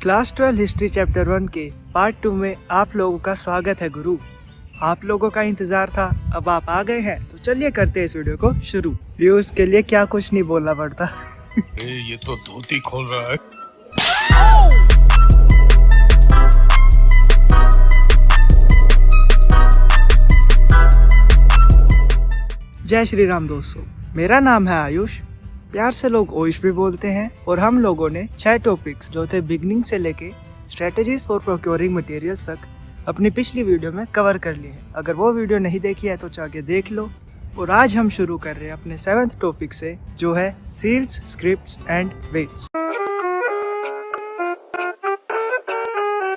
Class 12 history chapter 1 के part 2 में आप लोगों का स्वागत है गुरु। आप लोगों का इंतजार था, अब आप आ गए हैं, तो चलिए करते हैं इस वीडियो को शुरू। व्यूज के लिए क्या कुछ नहीं बोलना पड़ता। ये तो धोती खोल रहा है। जय श्री राम दोस्तों, मेरा नाम है आयुष, प्यार से लोग ओइश भी बोलते हैं। और हम लोगों ने 6 टॉपिक्स जो थे बिगनिंग से लेके स्ट्रेटजीज फॉर प्रोक्योरिंग मटेरियल्स तक अपनी पिछली वीडियो में कवर कर लिए हैं। अगर वो वीडियो नहीं देखी है तो जाके देख लो। और आज हम शुरू कर रहे हैं अपने 7th टॉपिक से, जो है सील्स, स्क्रिप्ट्स एंड वेट्स।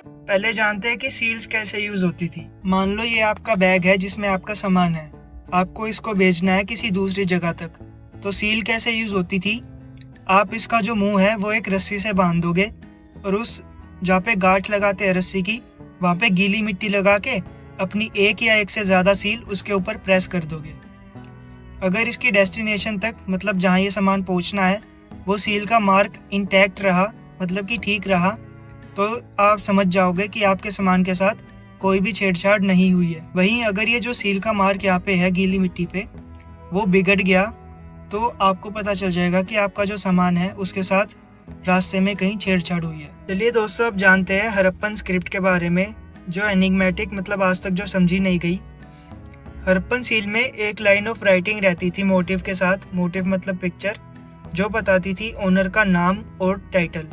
पहले जानते हैं कि सील्स कैसे यूज होती थी। मान लो ये आपका बैग है जिसमें आपका सामान है, आपको इसको भेजना है किसी दूसरी जगह तक, तो सील कैसे यूज होती थी। आप इसका जो मुंह है वो एक रस्सी से बांध दोगे और उस जहाँ पे गांठ लगाते हैं रस्सी की, वहाँ पे गीली मिट्टी लगा के अपनी एक या एक से ज्यादा सील उसके ऊपर प्रेस कर दोगे। अगर इसकी डेस्टिनेशन तक, मतलब जहाँ ये सामान पहुँचना है, वो सील का मार्क इंटैक्ट रहा, मतलब कि ठीक रहा, तो आप समझ जाओगे कि आपके सामान के साथ कोई भी छेड़छाड़ नहीं हुई है। वहीं अगर ये जो सील का मार्क यहाँ पे है गीली मिट्टी पे, वो बिगड़ गया, तो आपको पता चल जाएगा कि आपका जो सामान है उसके साथ रास्ते में कहीं छेड़छाड़ हुई है। चलिए दोस्तों, अब जानते हैं हड़प्पन स्क्रिप्ट के बारे में, जो एनिग्मेटिक, मतलब आज तक जो समझी नहीं गई। हड़प्पन सील में एक लाइन ऑफ राइटिंग रहती थी मोटिव के साथ, मोटिव मतलब पिक्चर, जो बताती थी ओनर का नाम और टाइटल।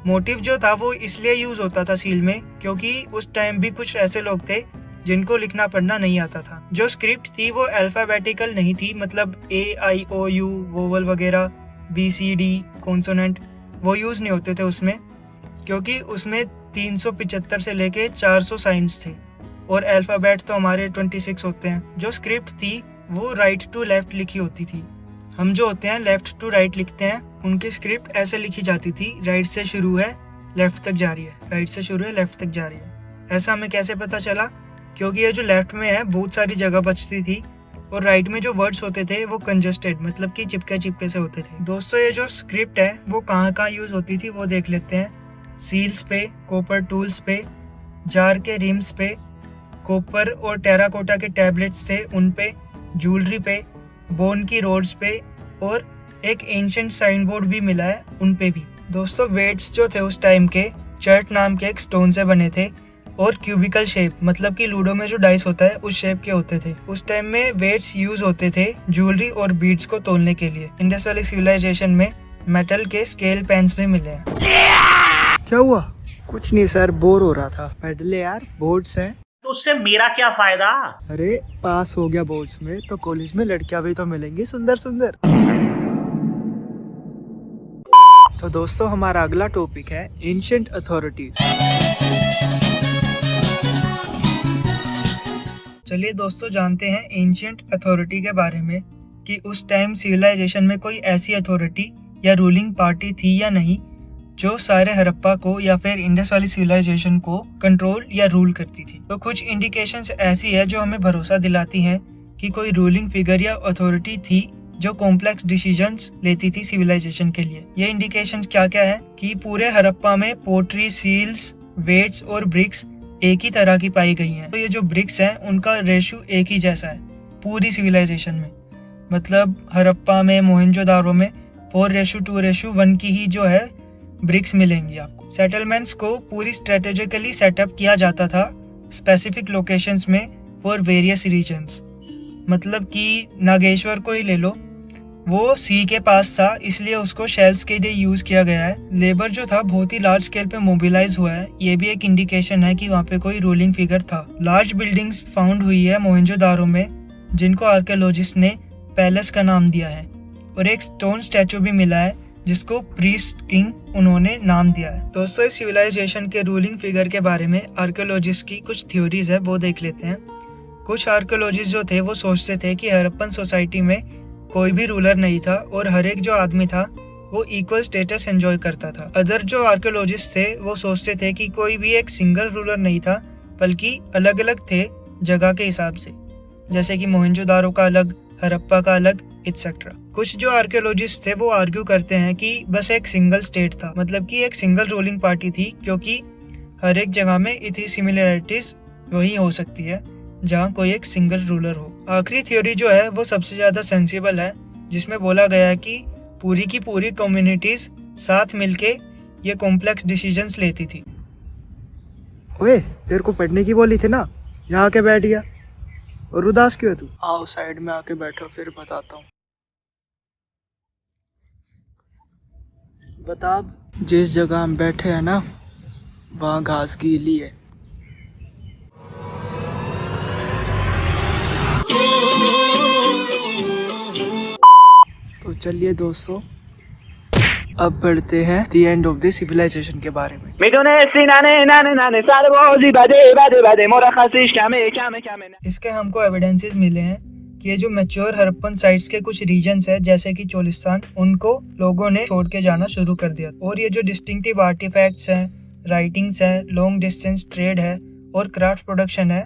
मोटिव जो था वो इसलिए यूज होता था सील में क्योंकि उस टाइम भी कुछ ऐसे लोग थे जिनको लिखना पढ़ना नहीं आता था। जो स्क्रिप्ट थी वो अल्फाबेटिकल नहीं थी, मतलब AIOU वोवल वगैरह, BCD कॉन्सोनेंट वो यूज नहीं होते थे उसमें, क्योंकि उसमें 375 से लेके 400 साइंस थे और अल्फाबेट तो हमारे 26 होते हैं। जो स्क्रिप्ट थी वो राइट टू लेफ्ट लिखी होती थी। हम जो होते हैं लेफ्ट टू राइट लिखते हैं, उनकी स्क्रिप्ट ऐसे लिखी जाती थी, राइट से शुरू है लेफ्ट तक जा रही है, राइट से शुरू है लेफ्ट तक जा रही है। ऐसा हमें कैसे पता चला? क्योंकि ये जो लेफ्ट में है बहुत सारी जगह बचती थी और राइट में जो वर्ड्स होते थे वो कंजस्टेड, मतलब कि चिपके चिपके से होते थे। दोस्तों, ये जो स्क्रिप्ट है वो कहाँ कहाँ यूज होती थी वो देख लेते हैं। सील्स पे, कॉपर टूल्स पे, जार के रिम्स पे, कॉपर और टेराकोटा के टैबलेट्स थे उन पे, ज्वेलरी पे, बोन की रोड्स पे, और एक एंशिएंट साइन बोर्ड भी मिला है उन पे भी। दोस्तों, वेट्स जो थे उस टाइम के चर्ट नाम के एक स्टोन से बने थे और क्यूबिकल शेप, मतलब कि लूडो में जो डाइस होता है उस शेप के होते थे। उस टाइम में वेट्स यूज होते थे ज्वेलरी और बीड्स को तोलने के लिए। इंडस वैली सिविलाइजेशन में मेटल के स्केल पेन्स भी मिले हैं। क्या हुआ? कुछ नहीं सर, बोर हो रहा था। पढ़ यार, बोर्ड्स हैं तो उससे मेरा क्या फायदा? अरे पास हो गया बोर्ड्स में तो कॉलेज में लड़कियां भी तो मिलेंगी सुंदर सुंदर। तो दोस्तों, हमारा अगला टॉपिक है एंशिएंट अथॉरिटीज। चलिए दोस्तों, जानते हैं एंशिएंट अथॉरिटी के बारे में कि उस टाइम सिविलाइजेशन में कोई ऐसी अथॉरिटी या रूलिंग पार्टी थी या नहीं जो सारे हड़प्पा को या फिर इंडस वैली सिविलाइजेशन को कंट्रोल या रूल करती थी। तो कुछ इंडिकेशंस ऐसी है जो हमें भरोसा दिलाती हैं कि कोई रूलिंग फिगर या अथॉरिटी थी जो कॉम्प्लेक्स डिसीजंस लेती थी सिविलाइजेशन के लिए। ये इंडिकेशंस क्या क्या है कि पूरे हड़प्पा में पोट्री, सील्स, वेट्स और ब्रिक्स एक ही तरह की पाई गई हैं। तो ये जो ब्रिक्स हैं उनका रेशियो एक ही जैसा है पूरी सिविलाइजेशन में, मतलब हड़प्पा में, मोहनजोदारो में 4:2:1 की ही जो है ब्रिक्स मिलेंगी आपको। सेटलमेंट्स को पूरी स्ट्रेटेजिकली सेटअप किया जाता था स्पेसिफिक लोकेशंस में फॉर वेरियस रीजन्स। मतलब कि नागेश्वर को ही ले लो, वो सी के पास था इसलिए उसको शेल्स के लिए यूज किया गया है। लेबर जो था बहुत ही लार्ज स्केल पे मोबिलाइज हुआ है, ये भी एक इंडिकेशन है कि वहाँ पे कोई रूलिंग फिगर था। लार्ज बिल्डिंग्स फाउंड हुई है मोहनजोदारो में जिनको आर्कियोलॉजिस्ट ने पैलेस का नाम दिया है, और एक स्टोन स्टैचू भी मिला है जिसको प्रीस्ट किंग उन्होंने नाम दिया है। दोस्तों, इस सिविलाइजेशन के रूलिंग फिगर के बारे में आर्कियोलॉजिस्ट की कुछ थ्योरीज है, वो देख लेते हैं। कुछ आर्कियोलॉजिस्ट जो थे वो सोचते थे कि हड़प्पन सोसाइटी में कोई भी रूलर नहीं था और हर एक जो आदमी था वो इक्वल स्टेटस एंजॉय करता था। अदर जो आर्कियोलॉजिस्ट थे वो सोचते थे कि कोई भी एक सिंगल रूलर नहीं था, बल्कि अलग अलग थे जगह के हिसाब से, जैसे कि मोहनजोदारो का अलग, हड़प्पा का अलग, एटसेट्रा। कुछ जो आर्कियोलॉजिस्ट थे वो आर्ग्यू करते हैं कि बस एक सिंगल स्टेट था, मतलब कि एक सिंगल रूलिंग पार्टी थी, क्योंकि हर एक जगह में इतनी सिमिलरिटीज वही हो सकती है जहाँ कोई एक सिंगल रूलर हो। आखिरी थ्योरी जो है वो सबसे ज्यादा सेंसिबल है, जिसमें बोला गया है कि पूरी की पूरी कम्युनिटीज साथ मिलके ये कॉम्प्लेक्स डिसीजंस लेती थी। ओए, तेरे को पढ़ने की बोली थी ना, यहाँ आके बैठ गया और उदास क्यों है तू? आओ साइड में आके बैठो, फिर बताता हूँ। बता अब। जिस जगह हम बैठे हैं ना, वहाँ घास गीली है। तो चलिए दोस्तों, अब बढ़ते हैं the end of the civilization के बारे में। इसके हमको एविडेंसेस मिले हैं कि ये जो मैच्योर हड़प्पन साइट्स के कुछ रीजन्स है, जैसे कि चोलिस्तान, उनको लोगों ने छोड़ के जाना शुरू कर दिया। और ये जो डिस्टिंक्टिव आर्टिफैक्ट्स हैं, राइटिंग्स हैं, लॉन्ग डिस्टेंस ट्रेड है और क्राफ्ट प्रोडक्शन है,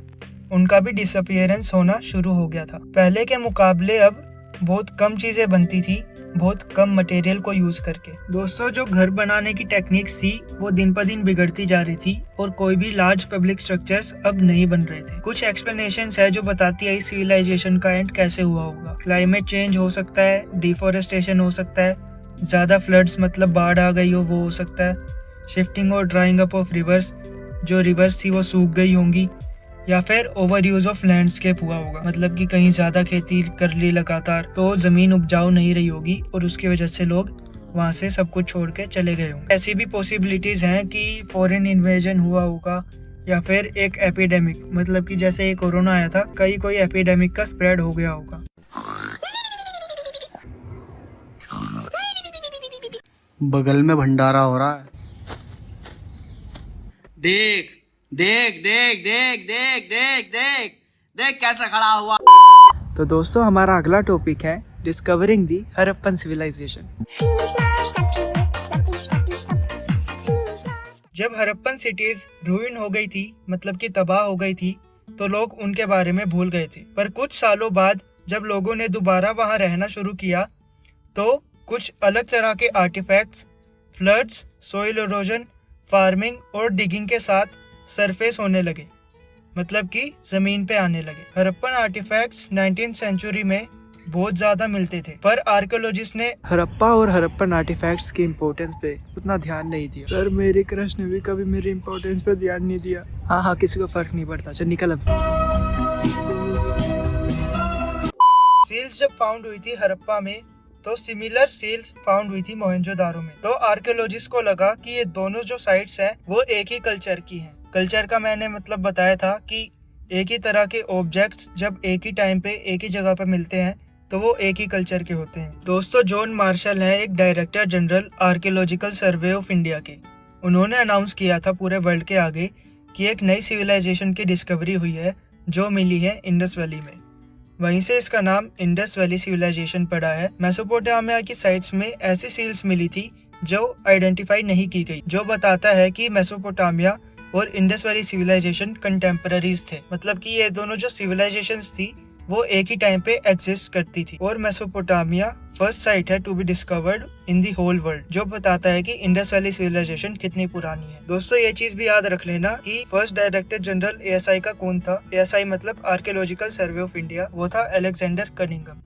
उनका भी डिसअपियरेंस होना शुरू हो गया था। पहले के मुकाबले अब बहुत कम चीजें बनती थी, बहुत कम मटेरियल को यूज करके। दोस्तों, जो घर बनाने की टेक्निक्स थी वो दिन पर दिन बिगड़ती जा रही थी और कोई भी लार्ज पब्लिक स्ट्रक्चर्स अब नहीं बन रहे थे। कुछ एक्सप्लेनेशंस है जो बताती है इस सिविलाइजेशन का एंड कैसे हुआ होगा। क्लाइमेट चेंज हो सकता है, डिफोरेस्टेशन हो सकता है, ज्यादा फ्लड्स मतलब बाढ़ आ गई हो वो हो सकता है, शिफ्टिंग और ड्राइंग अप ऑफ रिवर्स, जो रिवर्स थी वो सूख गई होंगी, या फिर ओवर यूज ऑफ लैंडस्केप हुआ होगा, मतलब कि कहीं ज्यादा खेती कर ली लगातार तो जमीन उपजाऊ नहीं रही होगी और उसकी वजह से लोग वहां से सब कुछ छोड़ के चले गए होंगे। ऐसी भी पॉसिबिलिटीज हैं कि फॉरेन इन्वेजन हुआ होगा, या फिर एक एपिडेमिक, मतलब कि जैसे ये कोरोना आया था, कोई एपिडेमिक का स्प्रेड हो गया होगा। बगल में भंडारा हो रहा है। देख देख देख देख देख देख देख देख कैसा खड़ा हुआ। तो दोस्तों, हमारा अगला टॉपिक है डिस्कवरिंग दी हड़प्पन सिविलाइजेशन। जब हड़प्पन सिटीज रूइन हो गई थी, मतलब कि तबाह हो गई थी, तो लोग उनके बारे में भूल गए थे। पर कुछ सालों बाद जब लोगों ने दोबारा वहां रहना शुरू किया तो कुछ अलग तरह के artifacts, floods, soil erosion, farming और डिगिंग के साथ सरफेस होने लगे, मतलब कि जमीन पे आने लगे। हड़प्पन आर्टिफैक्ट्स 19th सेंचुरी में बहुत ज्यादा मिलते थे, पर आर्कियोलॉजिस्ट ने हड़प्पा और हड़प्पन आर्टिफैक्ट्स की इम्पोर्टेंस पे उतना ध्यान नहीं दिया। सर, मेरी क्रश ने भी कभी मेरी इम्पोर्टेंस पे ध्यान नहीं दिया। हाँ, किसी को फर्क नहीं पड़ता। चल निकल अब। सील्स जब फाउंड हुई थी हड़प्पा में, तो सिमिलर सील्स फाउंड हुई थी मोहनजोदारो में। तो आर्कियोलॉजिस्ट को लगा कि ये दोनों जो साइट्स हैं वो एक ही कल्चर की हैं। कल्चर का मैंने मतलब बताया था कि एक ही तरह के ऑब्जेक्ट्स जब एक ही टाइम पे एक ही जगह पे मिलते हैं तो वो एक ही कल्चर के होते हैं। दोस्तों, जॉन मार्शल है एक director general archaeological survey of India के। उन्होंने अनाउंस किया था पूरे वर्ल्ड के आगे कि एक नई सिविलाइजेशन की डिस्कवरी हुई है जो मिली है इंडस वैली में। वहीं से इसका नाम इंडस वैली सिविलाइजेशन पड़ा है। मेसोपोटामिया की साइट्स में ऐसी सील्स मिली थी जो आइडेंटिफाई नहीं की गई, जो बताता है कि मेसोपोटामिया और इंडस वैली सिविलाइजेशन कंटेम्पररीज थे, मतलब कि ये दोनों जो सिविलाइजेशंस थी वो एक ही टाइम पे एग्जिस्ट करती थी। और मेसोपोटामिया फर्स्ट साइट है to be discovered in the whole world, जो बताता है कि इंडस वैली सिविलाइजेशन कितनी पुरानी है। दोस्तों, ये चीज भी याद रख लेना कि फर्स्ट डायरेक्टर जनरल एएसआई का कौन था। एएसआई मतलब आर्कियोलॉजिकल सर्वे ऑफ इंडिया, वो था अलेक्जेंडर कनिंघम।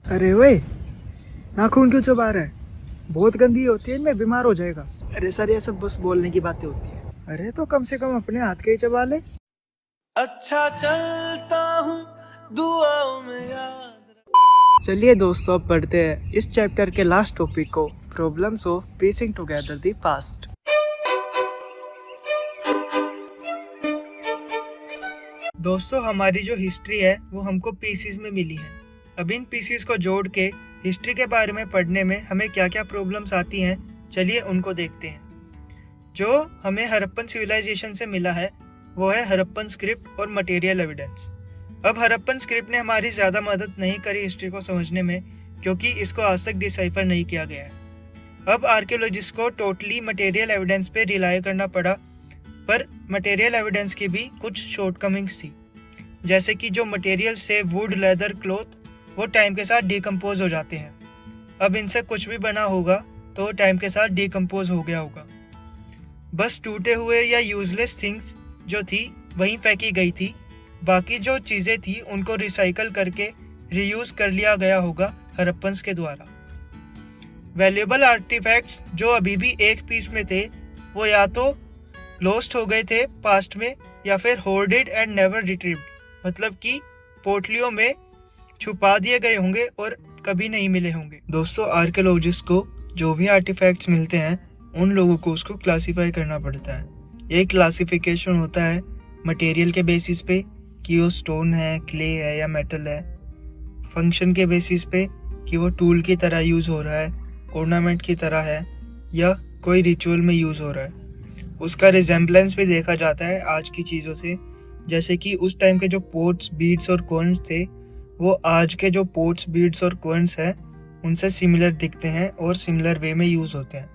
अरे वे, नाखून क्यों चबा रहा है? बहुत गंदी होती है, इनमें बीमार हो जाएगा। अरे सर, ये सब बस बोलने की बातें होती है। अरे तो कम से कम अपने हाथ के ही चबा ले। अच्छा चलता हूँ दुआओं में याद। चलिए दोस्तों, अब पढ़ते हैं इस चैप्टर के लास्ट टॉपिक को, problems of piecing together the past. दोस्तों, हमारी जो हिस्ट्री है वो हमको पीसीज में मिली है। अब इन पीसीज को जोड़ के हिस्ट्री के बारे में पढ़ने में हमें क्या क्या प्रॉब्लम्स आती हैं, चलिए उनको देखते हैं। जो हमें हड़प्पन सिविलाइजेशन से मिला है वो है हड़प्पन स्क्रिप्ट और मटेरियल एविडेंस। अब हड़प्पन स्क्रिप्ट ने हमारी ज़्यादा मदद नहीं करी हिस्ट्री को समझने में, क्योंकि इसको आज तक डिसाइफर नहीं किया गया है। अब आर्कियोलॉजिस्ट को टोटली मटेरियल एविडेंस पे रिलाई करना पड़ा, पर मटेरियल एविडेंस की भी कुछ शॉर्टकमिंग्स थी। जैसे कि जो मटेरियल से वुड, लेदर, क्लॉथ, वो टाइम के साथ डिकम्पोज हो जाते हैं। अब इनसे कुछ भी बना होगा तो टाइम के साथ डिकम्पोज हो गया होगा। बस टूटे हुए या यूजलेस थिंग्स जो थी वहीं फेंकी गई थी, बाकी जो चीज़ें थी उनको रिसाइकल करके रीयूज कर लिया गया होगा हड़प्पन्स के द्वारा। वैल्यूएबल आर्टिफैक्ट्स जो अभी भी एक पीस में थे वो या तो लॉस्ट हो गए थे पास्ट में या फिर होर्डेड एंड नेवर रिट्रीव्ड, मतलब कि पोटलियों में छुपा दिए गए होंगे और कभी नहीं मिले होंगे। दोस्तों, आर्कियोलॉजिस्ट को जो भी आर्टिफैक्ट्स मिलते हैं उन लोगों को उसको क्लासिफाई करना पड़ता है। ये क्लासिफिकेशन होता है मटेरियल के बेसिस पे कि वो स्टोन है, क्ले है या मेटल है, फंक्शन के बेसिस पे कि वो टूल की तरह यूज़ हो रहा है, ऑर्नामेंट की तरह है या कोई रिचुअल में यूज़ हो रहा है। उसका रिजेम्बलेंस भी देखा जाता है आज की चीज़ों से, जैसे कि उस टाइम के जो पोट्स, बीड्स और कॉइन्स थे वो आज के जो पोट्स, बीड्स और कॉइन्स हैं उनसे सिमिलर दिखते हैं और सिमिलर वे में यूज़ होते हैं।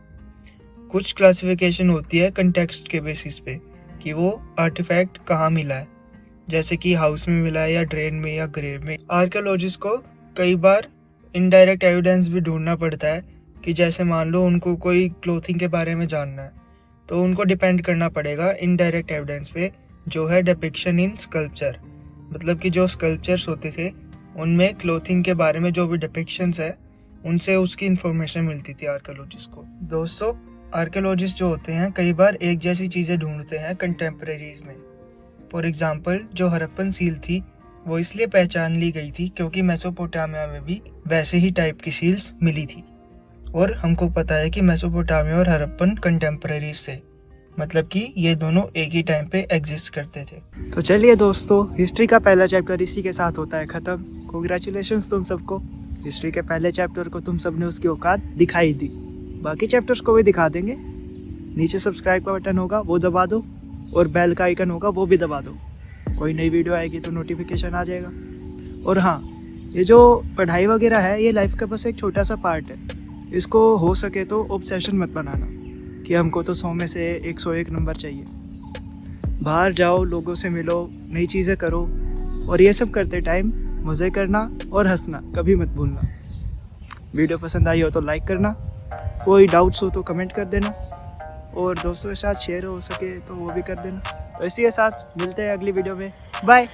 कुछ क्लासिफिकेशन होती है कंटेक्स्ट के बेसिस पे कि वो आर्टिफैक्ट कहाँ मिला है, जैसे कि हाउस में मिला है या ड्रेन में या ग्रेव में। आर्कियोलॉजिस्ट को कई बार इनडायरेक्ट एविडेंस भी ढूंढना पड़ता है कि जैसे मान लो उनको कोई क्लोथिंग के बारे में जानना है तो उनको डिपेंड करना पड़ेगा इनडायरेक्ट एविडेंस पे, जो है डिपिक्शन इन स्कल्पचर, मतलब कि जो स्कल्पचर्स होते थे उनमें क्लोथिंग के बारे में जो भी डिपिक्शंस है उनसे उसकी इन्फॉर्मेशन मिलती थी आर्कियोलॉजिस्ट को। दोस्तों, आर्कियोलॉजिस्ट जो होते हैं कई बार एक जैसी चीज़ें ढूंढते हैं कंटेम्प्रेरीज में। फॉर एग्जांपल, जो हड़प्पन सील थी वो इसलिए पहचान ली गई थी क्योंकि मेसोपोटामिया में भी वैसे ही टाइप की सील्स मिली थी और हमको पता है कि मेसोपोटामिया और हड़प्पन कंटेम्प्रेरीज थे, मतलब कि ये दोनों एक ही टाइम पे एग्जिस्ट करते थे। तो चलिए दोस्तों, हिस्ट्री का पहला चैप्टर इसी के साथ होता है ख़त्म। कॉन्ग्रेचुलेशंस तुम सबको, हिस्ट्री के पहले चैप्टर को तुम सबने उसकी औकात दिखाई दी। बाकी चैप्टर्स को भी दिखा देंगे। नीचे सब्सक्राइब का बटन होगा वो दबा दो और बेल का आइकन होगा वो भी दबा दो। कोई नई वीडियो आएगी तो नोटिफिकेशन आ जाएगा। और हाँ, ये जो पढ़ाई वगैरह है ये लाइफ का बस एक छोटा सा पार्ट है। इसको हो सके तो ऑब्सेशन मत बनाना कि हमको तो 100 में से 101 नंबर चाहिए। बाहर जाओ, लोगों से मिलो, नई चीज़ें करो और ये सब करते टाइम मज़े करना और हंसना कभी मत भूलना। वीडियो पसंद आई हो तो लाइक करना, कोई डाउट्स हो तो कमेंट कर देना और दोस्तों के साथ शेयर हो सके तो वो भी कर देना। तो इसी के साथ मिलते हैं अगली वीडियो में। बाय।